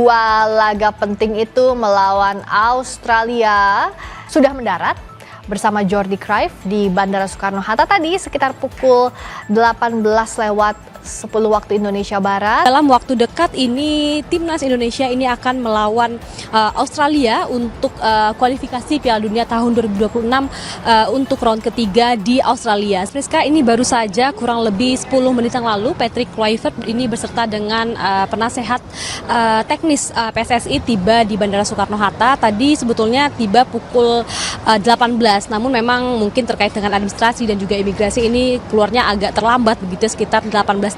dua laga penting itu melawan Australia sudah mendarat bersama Jordi Cruyff di Bandara Soekarno-Hatta tadi sekitar pukul 18:10 waktu Indonesia Barat. Dalam waktu dekat ini timnas Indonesia ini akan melawan Australia untuk kualifikasi Piala Dunia tahun 2026 untuk round ketiga di Australia. Friska, ini baru saja kurang lebih 10 menit yang lalu Patrick Kluivert ini beserta dengan penasehat teknis PSSI tiba di Bandara Soekarno-Hatta. Tadi sebetulnya tiba pukul 18, namun memang mungkin terkait dengan administrasi dan juga imigrasi ini keluarnya agak terlambat begitu sekitar 18:30.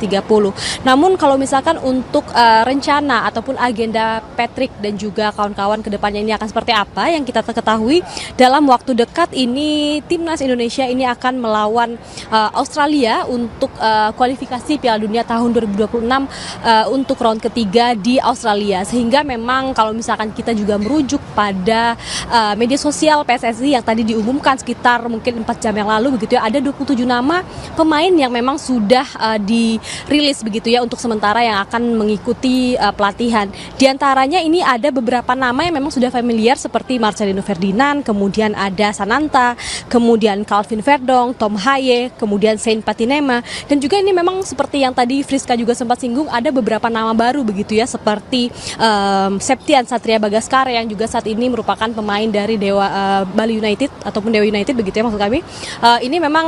Namun kalau misalkan untuk rencana ataupun agenda Patrick dan juga kawan-kawan kedepannya ini akan seperti apa, yang kita ketahui dalam waktu dekat ini timnas Indonesia ini akan melawan Australia untuk kualifikasi Piala Dunia tahun 2026 untuk round ketiga di Australia. Sehingga memang kalau misalkan kita juga merujuk pada media sosial PSSI yang tadi diumumkan sekitar mungkin 4 jam yang lalu begitu ya, ada 27 nama pemain yang memang sudah dirilis begitu ya untuk sementara yang akan mengikuti pelatihan. Di antaranya ini ada beberapa nama yang memang sudah familiar seperti Marcelino Ferdinand, kemudian ada Sananta, kemudian Calvin Verdong, Tom Haye, kemudian Saint Patinema, dan juga ini memang seperti yang tadi Friska juga sempat singgung, ada beberapa nama baru begitu ya seperti Septian Satria Bagaskara yang juga saat ini merupakan pemain dari Bali United ataupun Dewa United begitu ya maksud kami. Ini memang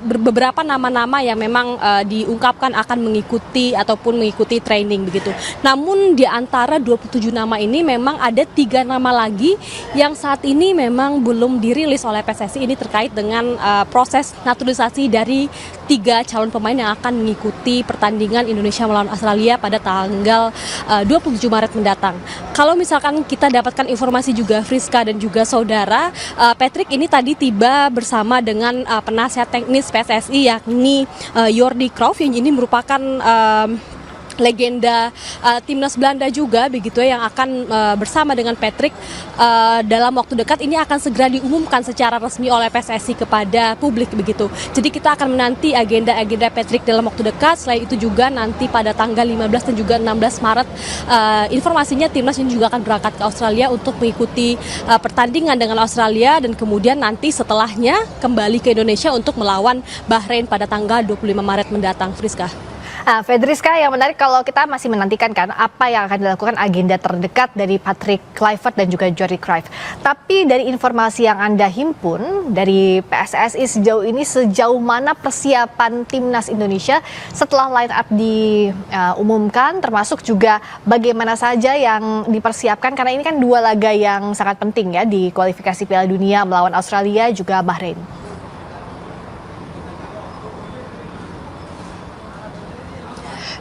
beberapa nama-nama yang memang diungkapkan akan mengikuti ataupun mengikuti training begitu. Namun di antara 27 nama ini memang ada 3 nama lagi yang saat ini memang belum dirilis oleh PSSI, ini terkait dengan proses naturalisasi dari 3 calon pemain yang akan mengikuti pertandingan Indonesia melawan Australia pada tanggal 27 Maret mendatang. Kalau misalkan kita dapatkan informasi juga Friska dan juga saudara, Patrick ini tadi tiba bersama dengan penasihat teknis PSSI yakni Jordi Cruyff yang ini merupakan legenda timnas Belanda juga begitu ya, yang akan bersama dengan Patrick dalam waktu dekat ini akan segera diumumkan secara resmi oleh PSSI kepada publik begitu. Jadi kita akan menanti agenda-agenda Patrick dalam waktu dekat. Selain itu juga nanti pada tanggal 15 dan juga 16 Maret informasinya timnas ini juga akan berangkat ke Australia untuk mengikuti pertandingan dengan Australia, dan kemudian nanti setelahnya kembali ke Indonesia untuk melawan Bahrain pada tanggal 25 Maret mendatang. Friska. Nah, Fedriska, yang menarik kalau kita masih menantikan kan apa yang akan dilakukan agenda terdekat dari Patrick Kluivert dan juga Jordi Cruyff. Tapi dari informasi yang Anda himpun dari PSSI sejauh ini, sejauh mana persiapan timnas Indonesia setelah line up diumumkan, termasuk juga bagaimana saja yang dipersiapkan, karena ini kan 2 laga yang sangat penting ya di kualifikasi Piala Dunia melawan Australia juga Bahrain.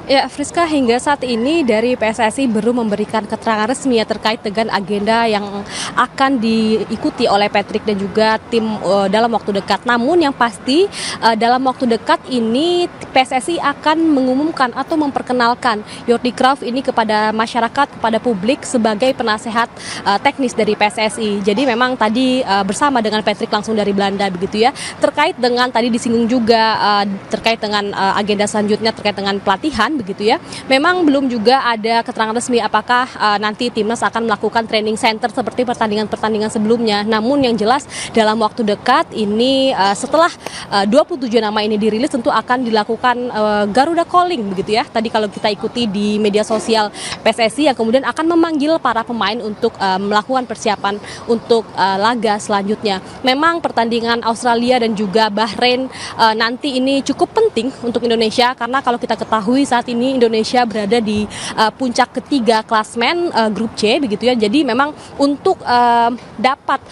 Ya, Friska, hingga saat ini dari PSSI belum memberikan keterangan resmi ya terkait dengan agenda yang akan diikuti oleh Patrick dan juga tim dalam waktu dekat. Namun yang pasti dalam waktu dekat ini PSSI akan mengumumkan atau memperkenalkan Jordi Cruyff ini kepada masyarakat, kepada publik sebagai penasehat teknis dari PSSI. Jadi memang tadi bersama dengan Patrick langsung dari Belanda begitu ya. Terkait dengan tadi disinggung juga terkait dengan agenda selanjutnya terkait dengan pelatihan begitu ya. Memang belum juga ada keterangan resmi apakah nanti timnas akan melakukan training center seperti pertandingan-pertandingan sebelumnya. Namun yang jelas dalam waktu dekat ini setelah 27 nama ini dirilis tentu akan dilakukan Garuda Calling begitu ya. Tadi kalau kita ikuti di media sosial PSSI yang kemudian akan memanggil para pemain untuk melakukan persiapan untuk laga selanjutnya. Memang pertandingan Australia dan juga Bahrain nanti ini cukup penting untuk Indonesia, karena kalau kita ketahui saat ini Indonesia berada di puncak ketiga klasmen grup C begitu ya. Jadi memang untuk dapat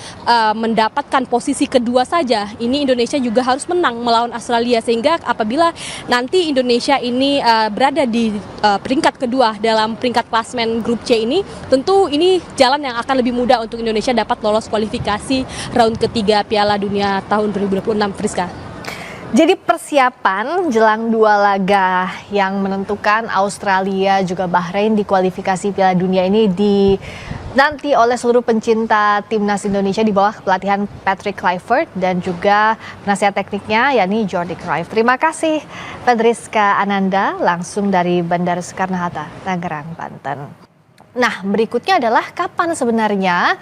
mendapatkan posisi kedua saja ini Indonesia juga harus menang melawan Australia, sehingga apabila nanti Indonesia ini berada di peringkat kedua dalam peringkat klasmen grup C ini, tentu ini jalan yang akan lebih mudah untuk Indonesia dapat lolos kualifikasi round ketiga Piala Dunia tahun 2026. Friska. Jadi persiapan jelang 2 laga yang menentukan Australia juga Bahrain di kualifikasi Piala Dunia ini nanti oleh seluruh pencinta timnas Indonesia di bawah pelatihan Patrick Kluivert dan juga penasihat tekniknya yakni Jordi Cruyff. Terima kasih Fedriska Ananda langsung dari Bandara Soekarno-Hatta, Tangerang, Banten. Nah, berikutnya adalah kapan sebenarnya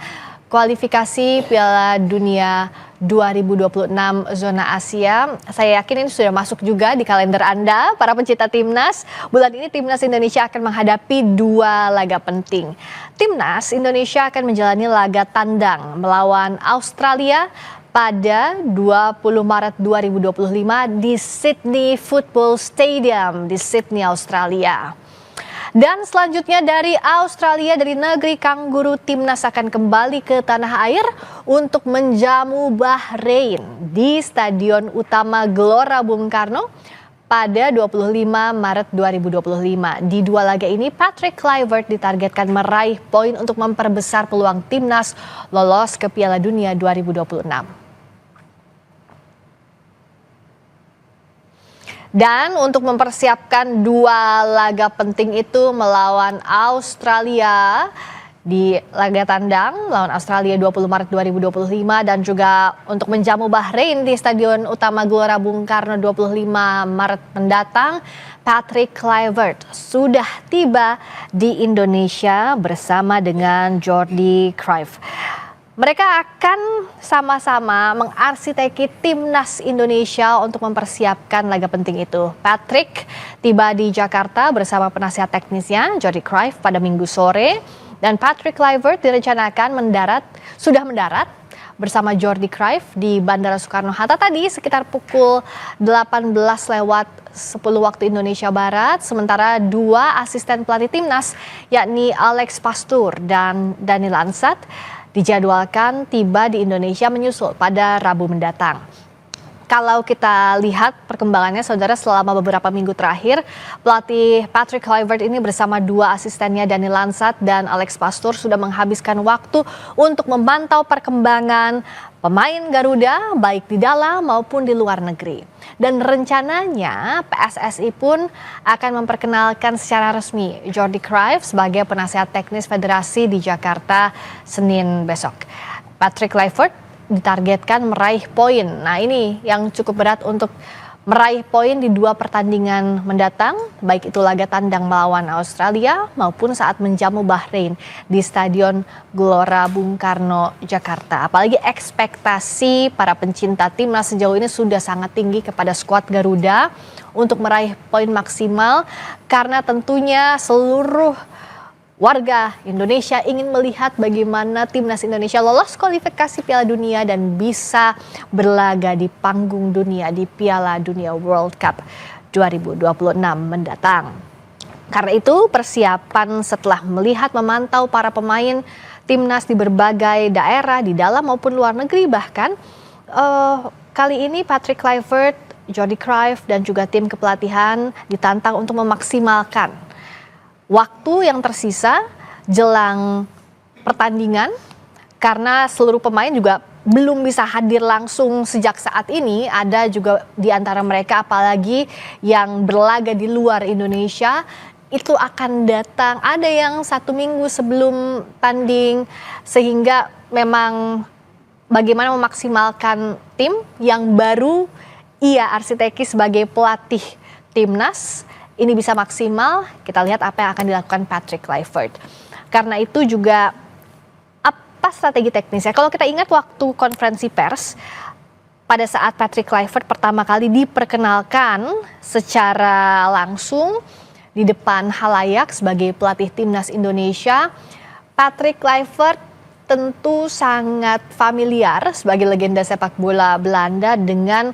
kualifikasi Piala Dunia 2026 zona Asia. Saya yakin ini sudah masuk juga di kalender Anda, para pencinta timnas. Bulan ini timnas Indonesia akan menghadapi 2 laga penting. Timnas Indonesia akan menjalani laga tandang melawan Australia pada 20 Maret 2025 di Sydney Football Stadium di Sydney, Australia. Dan selanjutnya dari Australia, dari negeri kanguru, timnas akan kembali ke tanah air untuk menjamu Bahrain di Stadion Utama Gelora Bung Karno pada 25 Maret 2025. Di 2 laga ini, Patrick Kluivert ditargetkan meraih poin untuk memperbesar peluang timnas lolos ke Piala Dunia 2026. Dan untuk mempersiapkan 2 laga penting itu melawan Australia di laga tandang melawan Australia 20 Maret 2025 dan juga untuk menjamu Bahrain di Stadion Utama Gelora Bung Karno 25 Maret mendatang, Patrick Kluivert sudah tiba di Indonesia bersama dengan Jordi Cruyff. Mereka akan sama-sama mengarsiteki timnas Indonesia untuk mempersiapkan laga penting itu. Patrick tiba di Jakarta bersama penasihat teknisnya Jordi Cruyff pada Minggu sore, dan Patrick Kluivert direncanakan sudah mendarat bersama Jordi Cruyff di Bandara Soekarno-Hatta tadi sekitar pukul 18:10 waktu Indonesia Barat. Sementara 2 asisten pelatih timnas yakni Alex Pastoor dan Dani Lansat dijadwalkan tiba di Indonesia menyusul pada Rabu mendatang. Kalau kita lihat perkembangannya, saudara, selama beberapa minggu terakhir, pelatih Patrick Kluivert ini bersama 2 asistennya Dani Lansat dan Alex Pastoor sudah menghabiskan waktu untuk memantau perkembangan pemain Garuda baik di dalam maupun di luar negeri. Dan rencananya PSSI pun akan memperkenalkan secara resmi Jordi Cruyff sebagai penasihat teknis federasi di Jakarta Senin besok. Patrick Kluivert ditargetkan meraih poin. Nah, ini yang cukup berat untuk meraih poin di 2 pertandingan mendatang, baik itu laga tandang melawan Australia maupun saat menjamu Bahrain di Stadion Gelora Bung Karno, Jakarta. Apalagi ekspektasi para pencinta timnas sejauh ini sudah sangat tinggi kepada skuad Garuda untuk meraih poin maksimal, karena tentunya seluruh warga Indonesia ingin melihat bagaimana timnas Indonesia lolos kualifikasi Piala Dunia dan bisa berlaga di panggung dunia di Piala Dunia World Cup 2026 mendatang. Karena itu persiapan setelah melihat memantau para pemain timnas di berbagai daerah di dalam maupun luar negeri, bahkan kali ini Patrick Kluivert, Jordi Cruyff dan juga tim kepelatihan ditantang untuk memaksimalkan waktu yang tersisa jelang pertandingan, karena seluruh pemain juga belum bisa hadir langsung sejak saat ini. Ada juga di antara mereka apalagi yang berlaga di luar Indonesia itu akan datang, ada yang 1 minggu sebelum tanding, sehingga memang bagaimana memaksimalkan tim yang baru ia arsiteki sebagai pelatih timnas ini bisa maksimal. Kita lihat apa yang akan dilakukan Patrick Kluivert. Karena itu juga apa strategi teknisnya. Kalau kita ingat waktu konferensi pers pada saat Patrick Kluivert pertama kali diperkenalkan secara langsung di depan halayak sebagai pelatih timnas Indonesia, Patrick Kluivert tentu sangat familiar sebagai legenda sepak bola Belanda dengan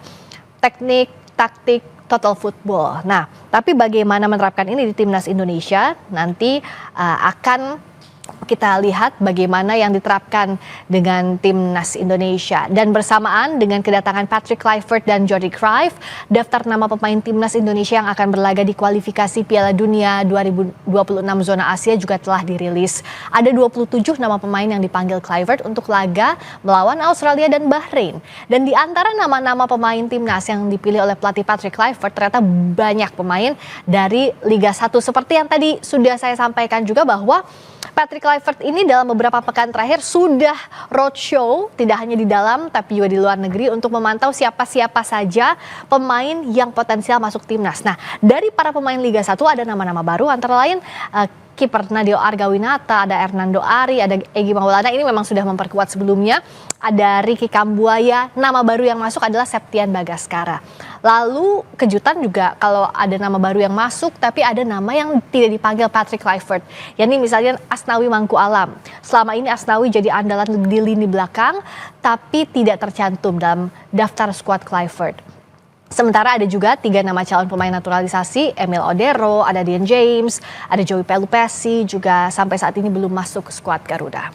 teknik taktik total football. Nah, tapi bagaimana menerapkan ini di timnas Indonesia nanti akan kita lihat bagaimana yang diterapkan dengan timnas Indonesia. Dan bersamaan dengan kedatangan Patrick Kluivert dan Jordi Cruyff, daftar nama pemain timnas Indonesia yang akan berlaga di kualifikasi Piala Dunia 2026 zona Asia juga telah dirilis. Ada 27 nama pemain yang dipanggil Kluivert untuk laga melawan Australia dan Bahrain. Dan di antara nama-nama pemain timnas yang dipilih oleh pelatih Patrick Kluivert ternyata banyak pemain dari Liga 1. Seperti yang tadi sudah saya sampaikan juga bahwa Patrick Kluivert ini dalam beberapa pekan terakhir sudah roadshow, tidak hanya di dalam tapi juga di luar negeri untuk memantau siapa-siapa saja pemain yang potensial masuk timnas. Nah, dari para pemain Liga 1 ada nama-nama baru antara lain kiper Nadeo Argawinata, ada Hernando Ari, ada Egy Maulana, ini memang sudah memperkuat sebelumnya. Ada Ricky Kambuaya, nama baru yang masuk adalah Septian Bagaskara. Lalu kejutan juga kalau ada nama baru yang masuk, tapi ada nama yang tidak dipanggil Patrick Kluivert. Yakni misalnya Asnawi Mangku Alam. Selama ini Asnawi jadi andalan di lini belakang, tapi tidak tercantum dalam daftar skuad Kluivert. Sementara ada juga 3 nama calon pemain naturalisasi, Emil Odero, ada Dian James, ada Joey Pelupesi, juga sampai saat ini belum masuk ke skuad Garuda.